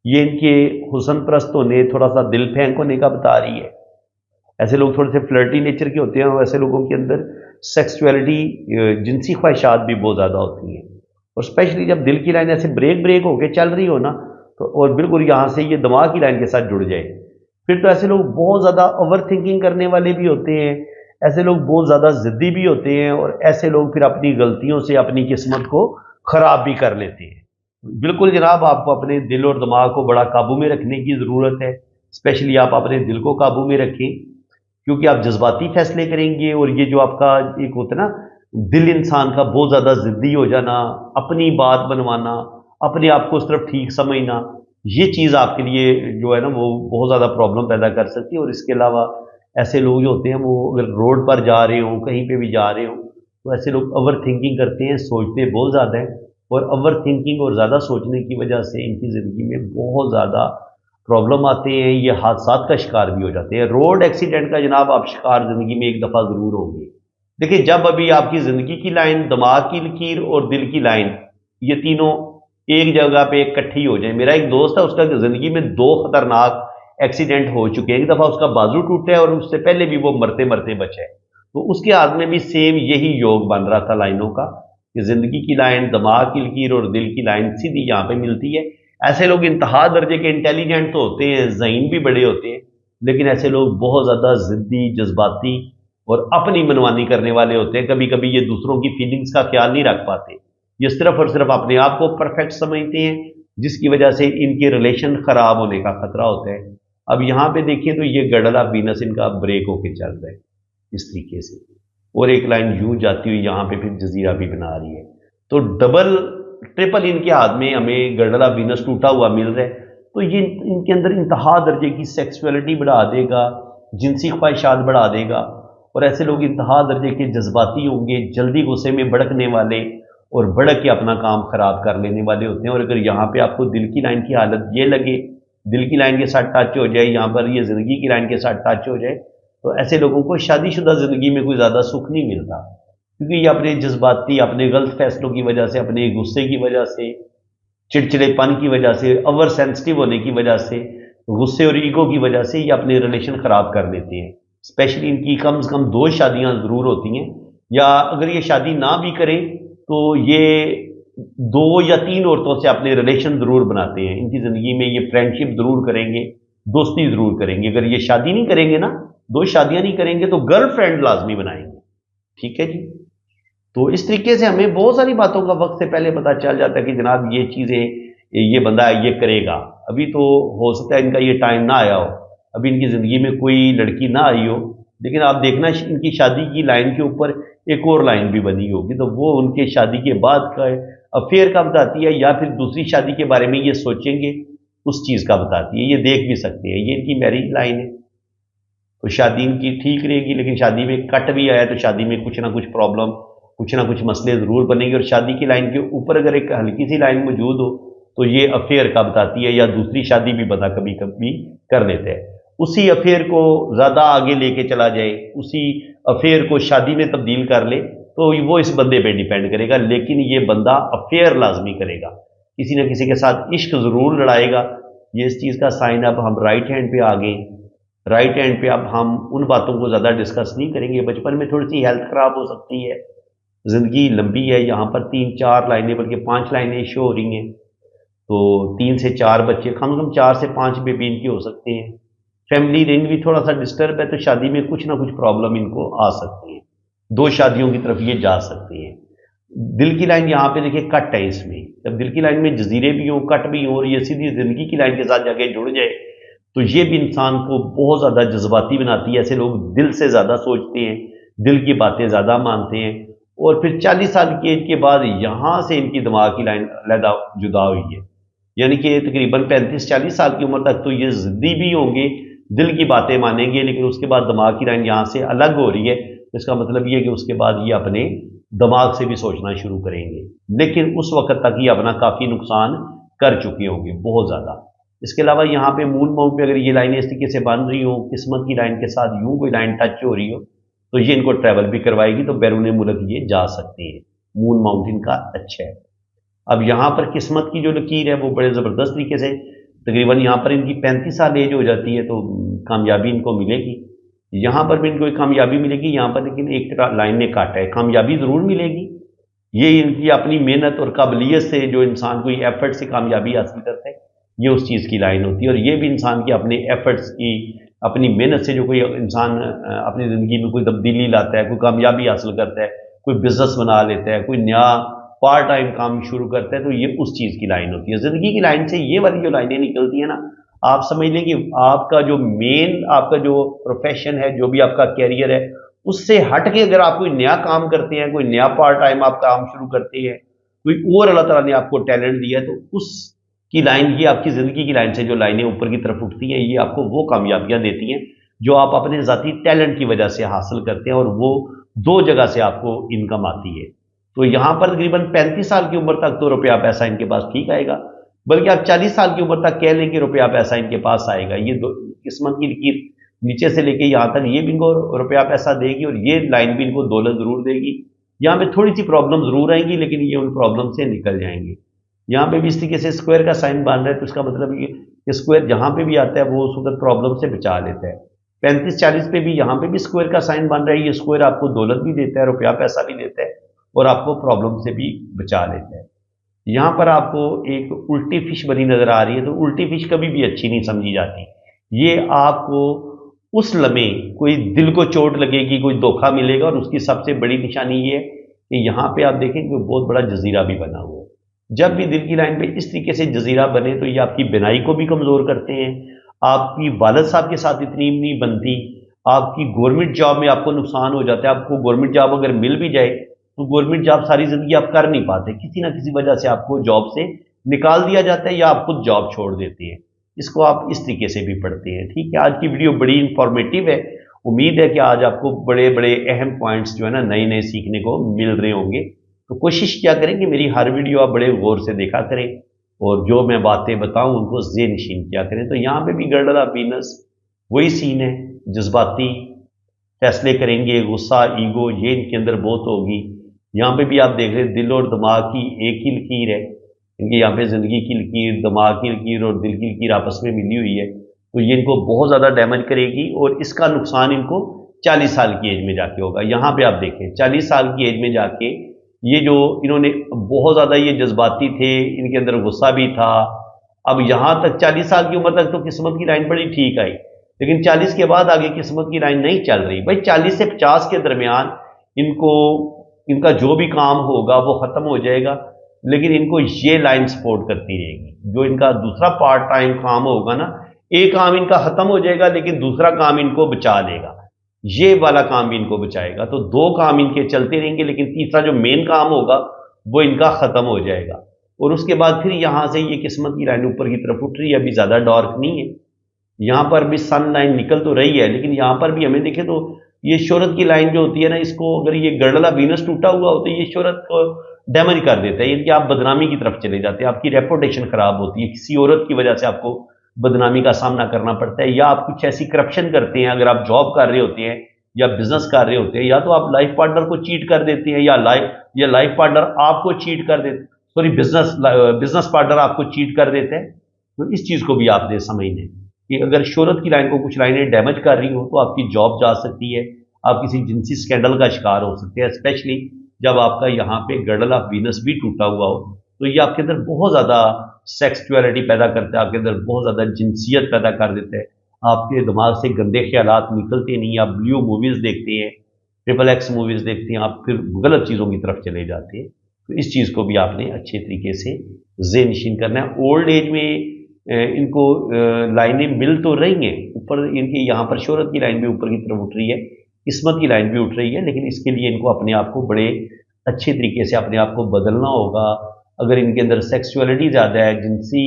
ये इनके हुस्न परस्त होने, थोड़ा सा दिल फेंक होने का बता रही है। ऐसे लोग थोड़े से फ्लर्टी नेचर के होते हैं और ऐसे लोगों के अंदर सेक्सुअलिटी, जिनसी ख्वाहिशात भी बहुत ज़्यादा होती हैं। और स्पेशली जब दिल की लाइन ऐसे ब्रेक होके चल रही हो ना, तो और बिल्कुल यहाँ से ये दिमाग की लाइन के साथ जुड़ जाए, फिर तो ऐसे लोग बहुत ज़्यादा ओवर थिंकिंग करने वाले भी होते हैं, ऐसे लोग बहुत ज़्यादा ज़िद्दी भी होते हैं और ऐसे लोग फिर अपनी गलतियों से अपनी किस्मत को ख़राब भी कर लेते हैं। बिल्कुल जनाब, आपको अपने दिल और दिमाग को बड़ा काबू में रखने की ज़रूरत है। स्पेशली आप अपने दिल को काबू में रखें, क्योंकि आप जज्बाती फैसले करेंगे और ये जो आपका एक होता है ना, दिल इंसान का बहुत ज़्यादा ज़िद्दी हो जाना, अपनी बात बनवाना, अपने आप को उस तरफ ठीक समझना, ये चीज़ आपके लिए जो है ना वो बहुत ज़्यादा प्रॉब्लम पैदा कर सकती है। और इसके अलावा ऐसे लोग जो होते हैं वो अगर रोड पर जा रहे हों, कहीं पे भी जा रहे हों, तो ऐसे लोग ओवर थिंकिंग करते हैं, सोचते बहुत ज़्यादा हैं और ओवर थिंकिंग और ज़्यादा सोचने की वजह से इनकी ज़िंदगी में बहुत ज़्यादा प्रॉब्लम आते हैं। ये हादसात का शिकार भी हो जाते हैं। रोड एक्सीडेंट का जनाब आप शिकार ज़िंदगी में एक दफ़ा ज़रूर होंगे। देखिए, जब अभी आपकी ज़िंदगी की लाइन, दिमाग की लकीर और दिल की लाइन, ये तीनों एक जगह पे इकट्ठी हो जाए। मेरा एक दोस्त है, उसका ज़िंदगी में 2 खतरनाक एक्सीडेंट हो चुके हैं। एक दफ़ा उसका बाजू टूटा है और उससे पहले भी वो मरते मरते बचा है। तो उसके हाथ में भी सेम यही योग बन रहा था लाइनों का कि ज़िंदगी की लाइन, दिमाग की लकीर और दिल की लाइन सीधी यहाँ पे मिलती है। ऐसे लोग इंतहा दर्जे के इंटेलिजेंट तो होते हैं, ज़हीन भी बड़े होते हैं, लेकिन ऐसे लोग बहुत ज़्यादा ज़िद्दी, जज्बाती और अपनी मनमानी करने वाले होते हैं। कभी कभी ये दूसरों की फीलिंग्स का ख्याल नहीं रख पाते, ये सिर्फ और सिर्फ अपने आप को परफेक्ट समझते हैं, जिसकी वजह से इनके रिलेशन ख़राब होने का खतरा होता है। अब यहाँ पे देखिए तो ये गडला वीनस इनका ब्रेक होके चल रहा है इस तरीके से, और एक लाइन यूं जाती हुई यहाँ पे फिर जजीरा भी बना रही है। तो डबल ट्रिपल इनके हाथ में हमें गडला वीनस टूटा हुआ मिल रहा है। तो ये इनके अंदर इंतहा दर्जे की सेक्सुअलिटी बढ़ा देगा, जिनसी ख्वाहिशात बढ़ा देगा, और ऐसे लोग इंतहा दर्जे के जज्बाती होंगे, जल्दी गुस्से में भड़कने वाले और भड़क के अपना काम खराब कर लेने वाले होते हैं। और अगर यहाँ पे आपको दिल की लाइन की हालत ये लगे, दिल की लाइन के साथ टच हो जाए, यहाँ पर ये ज़िंदगी की लाइन के साथ टच हो जाए, तो ऐसे लोगों को शादीशुदा ज़िंदगी में कोई ज़्यादा सुख नहीं मिलता, क्योंकि ये अपने जज्बाती, अपने गलत फैसलों की वजह से, अपने गुस्से की वजह से, चिड़चिड़ेपन की वजह से, ओवर सेंसिटिव होने की वजह से गुस्से और ईगो की वजह से ये अपने रिलेशन ख़राब कर देते हैं। स्पेशली इनकी कम से कम 2 शादियाँ ज़रूर होती हैं, या अगर ये शादी ना भी करें तो ये 2 या 3 औरतों से अपने रिलेशन ज़रूर बनाते हैं। इनकी ज़िंदगी में ये फ्रेंडशिप ज़रूर करेंगे, दोस्ती ज़रूर करेंगे। अगर ये शादी नहीं करेंगे ना, 2 शादियाँ नहीं करेंगे तो गर्लफ्रेंड लाज़मी बनाएँगे। ठीक है जी? तो इस तरीके से हमें बहुत सारी बातों का वक्त से पहले पता चल जाता है कि जनाब ये चीज़ें ये बंदा ये करेगा। अभी तो हो सकता है इनका ये टाइम ना आया हो, अभी इनकी ज़िंदगी में कोई लड़की ना आई हो, लेकिन आप देखना इनकी शादी की लाइन के ऊपर एक और लाइन भी बनी होगी, तो वो उनके शादी के बाद का अफेयर का बताती है, या फिर दूसरी शादी के बारे में ये सोचेंगे उस चीज़ का बताती है। ये देख भी सकते हैं, ये इनकी मैरिज लाइन है। तो शादी इनकी ठीक रहेगी, लेकिन शादी में कट भी आया तो शादी में कुछ ना कुछ प्रॉब्लम, कुछ ना कुछ मसले ज़रूर बनेंगे। और शादी की लाइन के ऊपर अगर एक हल्की सी लाइन मौजूद हो तो ये अफेयर का बताती है, या दूसरी शादी भी बंदा कभी कभी कर लेता है। उसी अफेयर को ज़्यादा आगे लेके चला जाए, उसी अफेयर को शादी में तब्दील कर ले, तो वो इस बंदे पे डिपेंड करेगा। लेकिन ये बंदा अफेयर लाजमी करेगा, किसी न किसी के साथ इश्क ज़रूर लड़ाएगा। ये इस चीज़ का साइन। अब हम राइट हैंड पे आ गए। राइट हैंड पे अब हम उन बातों को ज़्यादा डिस्कस नहीं करेंगे। बचपन में थोड़ी सी हेल्थ ख़राब हो सकती है, ज़िंदगी लंबी है। यहाँ पर 3-4 लाइनें बल्कि 5 लाइनें शो हो रही हैं, तो 3 से 4 बच्चे, कम से कम 4 से 5 बेबी इनके हो सकते हैं। फैमिली रेंज भी थोड़ा सा डिस्टर्ब है, तो शादी में कुछ ना कुछ प्रॉब्लम इनको आ सकती है। 2 शादियों की तरफ ये जा सकती हैं। दिल की लाइन यहाँ पे देखिए कट है इसमें। जब दिल की लाइन में जजीरे भी हों, कट भी हों, और ये सीधी ज़िंदगी की लाइन के साथ जाके जुड़ जाए, तो ये भी इंसान को बहुत ज़्यादा जज्बाती बनाती है। ऐसे लोग दिल से ज़्यादा सोचते हैं, दिल की बातें ज़्यादा मानते हैं। और फिर 40 साल की एज के बाद यहाँ से इनकी दिमाग की लाइन अलहदा जुदा हुई है, यानी कि तकरीबन 35-40 साल की उम्र तक तो ये ज़िद्दी भी होंगे, दिल की बातें मानेंगे, लेकिन उसके बाद दिमाग की लाइन यहाँ से अलग हो रही है। इसका मतलब ये है कि उसके बाद ये अपने दिमाग से भी सोचना शुरू करेंगे, लेकिन उस वक्त तक ये अपना काफ़ी नुकसान कर चुके होंगे, बहुत ज़्यादा। इसके अलावा यहाँ पे मून माउंट पे अगर ये लाइनें इस तरीके से बन रही हो, किस्मत की लाइन के साथ यूं कोई लाइन टच हो रही हो, तो ये इनको ट्रैवल भी करवाएगी, तो बैरून मुल्क ये जा सकते हैं। मून माउंट इनका अच्छा है। अब यहाँ पर किस्मत की जो लकीर है वो बड़े ज़बरदस्त तरीके से, तकरीबन यहाँ पर इनकी 35 साल एज हो जाती है, तो कामयाबी इनको मिलेगी। यहाँ पर भी इनको कामयाबी मिलेगी यहाँ पर, लेकिन एक लाइन ने काटा है, कामयाबी ज़रूर मिलेगी। ये इनकी अपनी मेहनत और काबिलियत से, जो इंसान कोई एफर्ट से कामयाबी हासिल करता है, ये उस चीज़ की लाइन होती है। और ये भी इंसान के अपने एफर्ट्स की, अपनी मेहनत से जो कोई इंसान अपनी ज़िंदगी में कोई तब्दीली लाता है, कोई कामयाबी हासिल करता है, कोई बिजनेस बना लेता है, कोई नया पार्ट टाइम काम शुरू करता है, तो ये उस चीज़ की लाइन होती है। ज़िंदगी की लाइन से ये वाली जो लाइनें निकलती हैं ना, आप समझ लें कि आपका जो मेन, आपका जो प्रोफेशन है, जो भी आपका कैरियर है, उससे हट के अगर आप कोई नया काम करते हैं, कोई नया पार्ट टाइम आप काम शुरू करते हैं, कोई और अल्लाह ताला ने आपको टैलेंट दिया है, तो उस की लाइन, ये आपकी ज़िंदगी की लाइन से जो लाइनें ऊपर की तरफ उठती हैं, ये आपको वो कामयाबियाँ देती हैं जो आप अपने ज़ाती टैलेंट की वजह से हासिल करते हैं, और वो 2 जगह से आपको इनकम आती है। तो यहाँ पर तकरीबन 35 साल की उम्र तक तो रुपया पैसा इनके पास ठीक आएगा, बल्कि आप 40 साल की उम्र तक कह लें कि रुपया पैसा इनके पास आएगा। ये किस्मत की लकीर नीचे से लेके यहाँ तक ये भी इनको रुपया पैसा देगी, और ये लाइन भी इनको दौलत ज़रूर देगी। यहाँ पे थोड़ी सी प्रॉब्लम ज़रूर आएंगी, लेकिन ये उन प्रॉब्लम से निकल जाएंगे। यहाँ पे भी इस तरीके से स्क्वायर का साइन बन रहा है, तो इसका मतलब ये कि स्क्वायर जहाँ पे भी आता है वो उस वक्त प्रॉब्लम से बचा लेता है। 35-40 पे भी यहाँ पे भी स्क्वायर का साइन बन रहा है। ये स्क्वायर आपको दौलत भी देता है, रुपया पैसा भी देता है, और आपको प्रॉब्लम से भी बचा लेता है। यहाँ पर आपको एक उल्टी फिश बनी नजर आ रही है, तो उल्टी फिश कभी भी अच्छी नहीं समझी जाती। ये आपको उस लम्हे कोई दिल को चोट लगेगी, कोई धोखा मिलेगा, और उसकी सबसे बड़ी निशानी ये है कि यहाँ पे आप देखें कि बहुत बड़ा जजीरा भी बना हुआ है। जब भी दिल की लाइन पे इस तरीके से जजीरा बने, तो ये आपकी बिनाई को भी कमज़ोर करते हैं। आपकी वालिद साहब के साथ इतनी नहीं बनती। आपकी गवर्नमेंट जॉब में आपको नुकसान हो जाता है। आपको गवर्नमेंट जॉब अगर मिल भी जाए, तो गवर्नमेंट जॉब सारी ज़िंदगी आप कर नहीं पाते, किसी ना किसी वजह से आपको जॉब से निकाल दिया जाता है, या आप खुद जॉब छोड़ देते हैं। इसको आप इस तरीके से भी पढ़ते हैं। ठीक है, आज की वीडियो बड़ी इंफॉर्मेटिव है। उम्मीद है कि आज आपको बड़े बड़े अहम पॉइंट्स जो है ना, नए नए सीखने को मिल रहे होंगे। तो कोशिश क्या करें कि मेरी हर वीडियो आप बड़े गौर से देखा करें, और जो मैं बातें बताऊं उनको ज़ेन नशीन किया करें। तो यहाँ पे भी गर्डल ऑफ वीनस वही सीन है, जज्बाती फैसले करेंगे, गुस्सा, ईगो, ये इनके अंदर बहुत होगी। यहाँ पे भी आप देख रहे हैं दिल और दिमाग की एक ही लकीर है इनकी। यहाँ पे ज़िंदगी की लकीर, दिमाग की लकीर और दिल की लकीर आपस में मिली हुई है। तो ये इनको बहुत ज़्यादा डैमेज करेगी और इसका नुकसान इनको 40 साल की एज में जाके होगा। यहाँ पे आप देखें 40 साल की एज में जाके ये जो इन्होंने बहुत ज़्यादा ये जज्बाती थे, इनके अंदर गुस्सा भी था। अब यहाँ तक 40 साल की उम्र तक तो किस्मत की लाइन बड़ी ठीक आई, लेकिन 40 के बाद आगे किस्मत की लाइन नहीं चल रही। भाई 40 से 50 के दरमियान इनको इनका जो भी काम होगा वो ख़त्म हो जाएगा, लेकिन इनको ये लाइन सपोर्ट करती रहेगी। जो इनका दूसरा पार्ट टाइम काम होगा ना, एक काम इनका ख़त्म हो जाएगा लेकिन दूसरा काम इनको बचा लेगा, ये वाला काम भी इनको बचाएगा। तो दो काम इनके चलते रहेंगे, लेकिन तीसरा जो मेन काम होगा वो इनका ख़त्म हो जाएगा। और उसके बाद फिर यहाँ से ये किस्मत की लाइन ऊपर की तरफ उठ रही है, अभी ज़्यादा डार्क नहीं है। यहाँ पर भी सन लाइन निकल तो रही है, लेकिन यहाँ पर भी हमें देखें तो ये शोहरत की लाइन जो होती है ना, इसको अगर ये गर्डला वीनस टूटा हुआ होता है, ये शोहरत को डैमेज कर देता है, यानी कि आप बदनामी की तरफ चले जाते हैं, आपकी रेपुटेशन खराब होती है, किसी औरत की वजह से आपको बदनामी का सामना करना पड़ता है, या आप कुछ ऐसी करप्शन करते हैं, अगर आप जॉब कर रहे होते हैं या बिजनेस कर रहे होते हैं, या तो आप लाइफ पार्टनर को चीट कर देते हैं, या लाइफ पार्टनर आपको चीट कर देते, सॉरी बिजनेस पार्टनर आपको चीट कर देते हैं। तो इस चीज़ को भी आपने समझना है कि अगर शोहरत की लाइन को कुछ लाइनें डैमेज कर रही हो तो आपकी जॉब जा सकती है, आप किसी जिनसी स्कैंडल का शिकार हो सकते हैं, स्पेशली जब आपका यहाँ पे गर्डल ऑफ वीनस भी टूटा हुआ हो, तो ये आपके अंदर बहुत ज़्यादा सेक्सुअलिटी पैदा करता है, आपके अंदर बहुत ज़्यादा जिनसियत पैदा कर देता है, आपके दिमाग से गंदे ख्यालात निकलते नहीं, आप ब्लू मूवीज़ देखते हैं, XXX मूवीज़ देखते हैं, आप फिर गलत चीज़ों की तरफ चले जाते हैं। तो इस चीज़ को भी आपने अच्छे तरीके से ज़ेहनशीन करना है। ओल्ड एज में इनको लाइनें मिल तो रही हैं, ऊपर इनके यहाँ पर शोहरत की लाइन भी ऊपर की तरफ उठ रही है, किस्मत की लाइन भी उठ रही है, लेकिन इसके लिए इनको अपने आप को बड़े अच्छे तरीके से अपने आप को बदलना होगा। अगर इनके अंदर सेक्सुअलिटी ज़्यादा है, जिनसी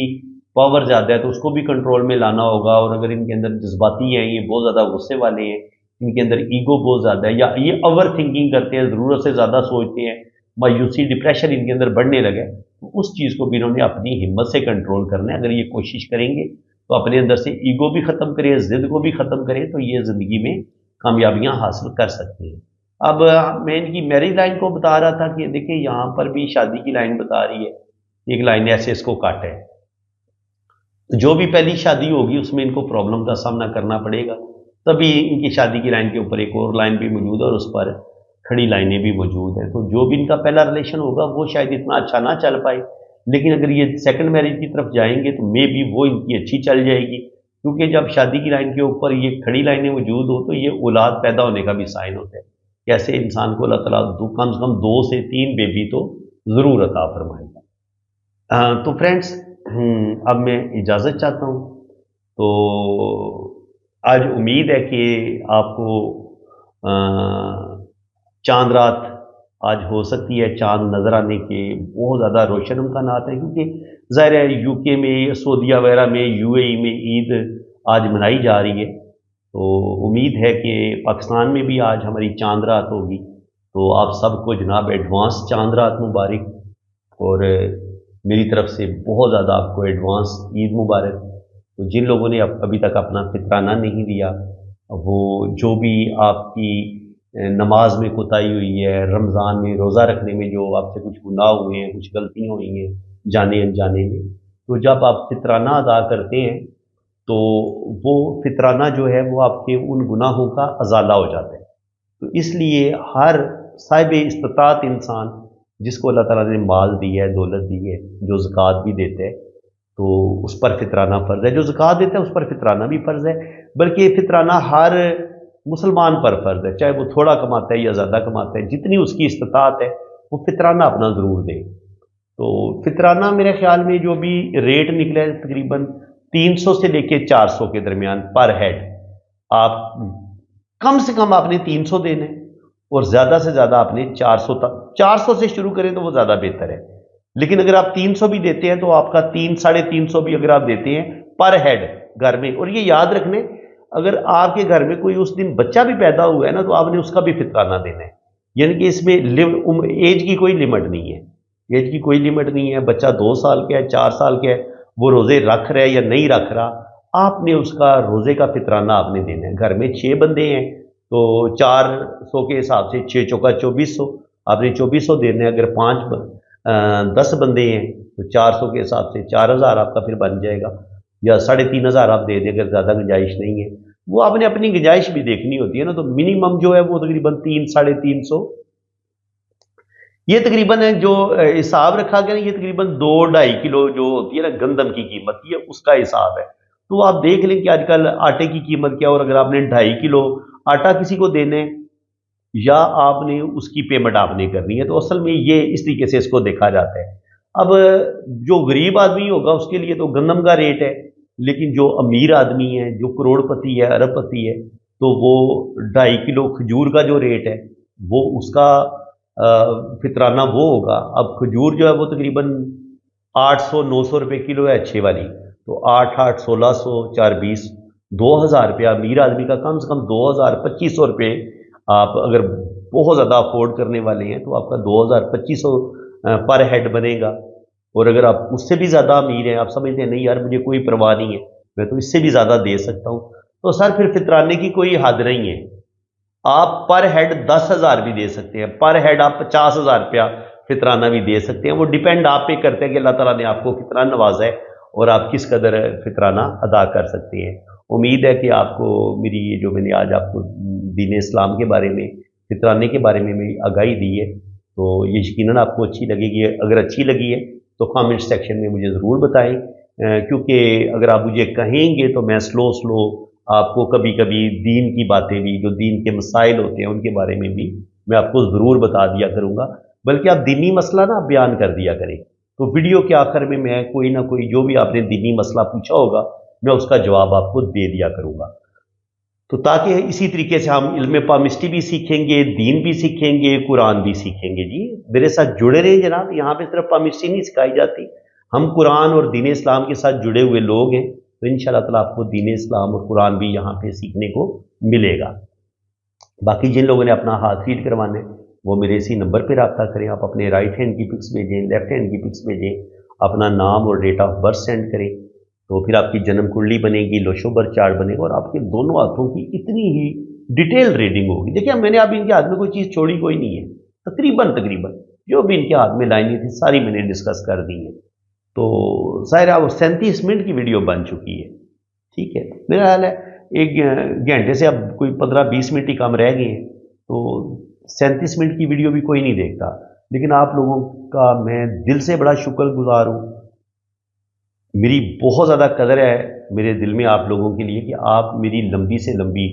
पावर ज़्यादा है, तो उसको भी कंट्रोल में लाना होगा। और अगर इनके अंदर जज्बाती हैं, ये बहुत ज़्यादा गुस्से वाले हैं, इनके अंदर ईगो बहुत ज़्यादा है, या ये ओवर थिंकिंग करते हैं, ज़रूरत से ज़्यादा सोचते हैं, मायूसी डिप्रेशन इनके अंदर बढ़ने लगे, तो उस चीज़ को भी इन्होंने अपनी हिम्मत से कंट्रोल करना है। अगर ये कोशिश करेंगे तो अपने अंदर से ईगो भी ख़त्म करें, ज़िद को भी ख़त्म करें, तो ये ज़िंदगी में कामयाबियां हासिल कर सकते हैं। अब मैं इनकी मैरिज लाइन को बता रहा था कि देखिए यहाँ पर भी शादी की लाइन बता रही है, एक लाइन ऐसे इसको काटा है, जो भी पहली शादी होगी उसमें इनको प्रॉब्लम का सामना करना पड़ेगा। तभी इनकी शादी की लाइन के ऊपर एक और लाइन भी मौजूद है और उस पर खड़ी लाइनें भी मौजूद हैं। तो जो भी इनका पहला रिलेशन होगा वो शायद इतना अच्छा ना चल पाए, लेकिन अगर ये सेकंड मैरिज की तरफ जाएंगे तो मे भी वो इनकी अच्छी चल जाएगी, क्योंकि जब शादी की लाइन के ऊपर ये खड़ी लाइनें मौजूद हो तो ये औलाद पैदा होने का भी साइन होता है। कैसे इंसान को अल्लाह ताला कम से कम 2 से 3 बेबी तो ज़रूर अता फरमाएगा। तो फ्रेंड्स, अब मैं इजाज़त चाहता हूँ। तो आज उम्मीद है कि आपको चांद रात आज हो सकती है, चांद नज़र आने के बहुत ज़्यादा रोशन इम्कानात हैं, क्योंकि ज़ाहिर है यूके में, सऊदीया वगैरह में, यूएई में ईद आज मनाई जा रही है। तो उम्मीद है कि पाकिस्तान में भी आज हमारी चांद रात होगी। तो आप सबको जनाब एडवांस चांद रात मुबारक, और मेरी तरफ से बहुत ज़्यादा आपको एडवांस ईद मुबारक। तो जिन लोगों ने अभी तक अपना फितराना नहीं दिया, वो जो भी आपकी नमाज में कोताही हुई है, रमज़ान में रोज़ा रखने में जो आपसे कुछ गुनाह हुए हैं, कुछ गलतियाँ हुई हैं जाने अनजाने में, तो जब आप फितराना अदा करते हैं तो वो फितराना जो है वो आपके उन गुनाहों का अजाला हो जाता है। तो इसलिए हर साहिब इस्तिताअत इंसान जिसको अल्लाह ताला ने माल दी है, दौलत दी है, जो ज़कात भी देते हैं, तो उस पर फितराना फ़र्ज़ है। जो ज़कात देता है उस पर फितराना भी फ़र्ज़ है, बल्कि फितराना हर मुसलमान पर फ़र्ज़ है, चाहे वो थोड़ा कमाता है या ज़्यादा कमाता है, जितनी उसकी इस्तिताअत है वो फितराना अपना ज़रूर दे। तो फितराना मेरे ख्याल में जो भी रेट निकला है तकरीबन 300 से लेके 400 के दरमियान पर हेड, आप कम से कम आपने 300 देना है और ज़्यादा से ज़्यादा आपने 400 तक, 400 से शुरू करें तो वो ज़्यादा बेहतर है। लेकिन अगर आप 300 भी देते हैं तो आपका 300-350 भी अगर आप देते हैं पर हेड घर में, और ये याद रखने अगर आपके घर में कोई उस दिन बच्चा भी पैदा हुआ है ना, तो आपने उसका भी फितराना देना है। यानी कि इसमें एज की कोई लिमिट नहीं है, एज की कोई लिमिट नहीं है। बच्चा 2 साल का है, 4 साल का है, वो रोज़े रख रहा है या नहीं रख रहा, आपने उसका रोज़े का फितराना आपने देना है। घर में 6 बंदे हैं तो 400 के हिसाब से 6 चौका 2400, आपने 2400 देना है। अगर 10 बंदे हैं तो 400 के हिसाब से 4000 आपका फिर बन जाएगा। या 3,500 आप दे दें अगर ज़्यादा गुंजाइश नहीं है। वो आपने अपनी गुंजाइश भी देखनी होती है ना, तो मिनिमम जो है वो तकरीबन 300-350, ये तकरीबन है जो हिसाब रखा गया ना, ये तकरीबन 2-2.5 किलो जो होती है ना गंदम की कीमत, ये उसका हिसाब है। तो आप देख लें कि आजकल आटे की कीमत क्या है, और अगर आपने 2.5 किलो आटा किसी को देने या आपने उसकी पेमेंट आपने करनी है, तो असल में ये इस तरीके से इसको देखा जाता है। अब जो गरीब आदमी होगा उसके लिए तो गंदम का रेट है, लेकिन जो अमीर आदमी है, जो करोड़पति है, अरबपति है, तो वो 2.5 किलो खजूर का जो रेट है वो उसका फितराना वो होगा। अब खजूर जो है वो तकरीबन 800-900 रुपये किलो है अच्छे वाली, तो 8-8 1600 4-20 2,000 रुपया अमीर आदमी का, कम से कम 2,000-2,500 रुपये आप अगर बहुत ज़्यादा अफोर्ड करने वाले हैं तो आपका 2,000-2,500 पर हेड बनेगा। और अगर आप उससे भी ज़्यादा अमीर हैं, आप समझते हैं नहीं यार मुझे कोई परवाह नहीं है, मैं तो इससे भी ज़्यादा दे सकता हूँ, तो सर फिर फितराने की कोई हद नहीं है। आप पर हेड 10,000 भी दे सकते हैं, पर हेड आप 50,000 रुपया फितराना भी दे सकते हैं। वो डिपेंड आप पे करते हैं कि अल्लाह ताला ने आपको कितना नवाजा है और आप किस कदर फितराना अदा कर सकते हैं। उम्मीद है कि आपको मेरी ये जो मैंने आज आपको दीन इस्लाम के बारे में, फितराने के बारे में मेरी आगाही दी है, तो ये यकीनन आपको अच्छी लगेगी। अगर अच्छी लगी है तो कमेंट सेक्शन में मुझे ज़रूर बताएं, क्योंकि अगर आप मुझे कहेंगे तो मैं स्लो स्लो आपको कभी कभी दीन की बातें भी, जो दीन के मसाइल होते हैं उनके बारे में भी मैं आपको ज़रूर बता दिया करूँगा। बल्कि आप दीनी मसला ना बयान कर दिया करें, तो वीडियो के आखिर में मैं कोई ना कोई जो भी आपने दीनी मसला पूछा होगा मैं उसका जवाब आपको दे दिया करूँगा। तो ताकि इसी तरीके से हम इल्म पामिस्ट्री भी सीखेंगे, दीन भी सीखेंगे, कुरान भी सीखेंगे। जी मेरे साथ जुड़े रहे जनाब, यहाँ पे सिर्फ पामिस्ट्री नहीं सिखाई जाती, हम कुरान और दीन इस्लाम के साथ जुड़े हुए लोग हैं, तो इंशाअल्लाह ताला आपको दीन इस्लाम और कुरान भी यहाँ पे सीखने को मिलेगा। बाकी जिन लोगों ने अपना हाथ रीड करवाना है वो मेरे इसी नंबर पर रब्ता करें। आप अपने राइट हैंड की पिक्स भेजें, लेफ्ट हैंड की पिक्स भेजें, अपना नाम और डेट ऑफ बर्थ सेंड करें, तो फिर आपकी जन्म कुंडली बनेगी, लोशो बर्थ चार्ट बनेगा, और आपके दोनों हाथों की इतनी ही डिटेल रीडिंग होगी। देखिए मैंने अभी इनके हाथ में कोई चीज़ छोड़ी कोई नहीं है, तकरीबन जो भी इनके हाथ में लाइनें थी सारी मैंने डिस्कस कर दी हैं। तो शायद अब 37 मिनट की वीडियो बन चुकी है, ठीक है। मेरा ख्याल है एक घंटे से अब कोई 15-20 मिनट ही कम रह गए हैं, तो 37 मिनट की वीडियो भी कोई नहीं देखता। लेकिन आप लोगों का मैं दिल से बड़ा शुक्रगुजार हूँ, मेरी बहुत ज़्यादा कदर है मेरे दिल में आप लोगों के लिए कि आप मेरी लंबी से लंबी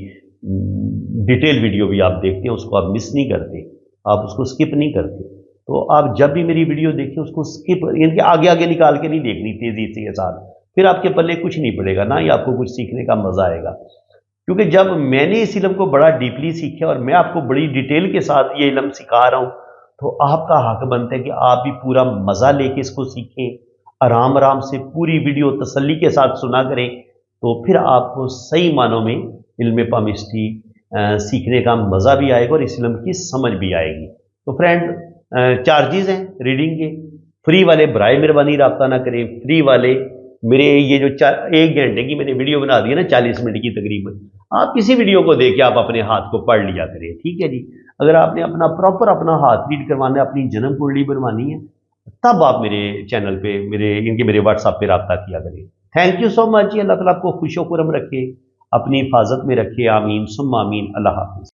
डिटेल वीडियो भी आप देखते हैं, उसको आप मिस नहीं करते, आप उसको स्किप नहीं करते। तो आप जब भी मेरी वीडियो देखें उसको स्किप, यानी कि आगे आगे निकाल के नहीं देखनी तेज़ी से के साथ, फिर आपके पल्ले कुछ नहीं पड़ेगा, ना ही आपको कुछ सीखने का मज़ा आएगा। क्योंकि जब मैंने इस इल्म को बड़ा डीपली सीखा और मैं आपको बड़ी डिटेल के साथ ये इल्म सिखा रहा हूँ, तो आपका हक बनता है कि आप भी पूरा मज़ा लेके इसको सीखें, आराम आराम से पूरी वीडियो तसल्ली के साथ सुना करें, तो फिर आपको सही मानों में इल्म पामिस्ट्री सीखने का मज़ा भी आएगा और इस इल्म की समझ भी आएगी। तो फ्रेंड, चार्जेस हैं रीडिंग के, फ्री वाले बराए मेहरबानी रब्ता ना करें, फ्री वाले मेरे ये जो 1 घंटे की मैंने वीडियो बना दी है ना 40 मिनट की तकरीबन, आप किसी वीडियो को देख के आप अपने हाथ को पढ़ लिया करें, ठीक है जी। अगर आपने अपना प्रॉपर अपना हाथ रीड करवाना है, अपनी जन्म कुंडली बनवानी है, तब आप मेरे चैनल पे मेरे व्हाट्सएप पे रब्ता किया करें। थैंक यू सो मच जी। अल्लाह ताला आपको खुशो खुरम रखे, अपनी हिफाजत में रखे। आमीन सुम्मा आमीन। अल्लाह हाफिज़।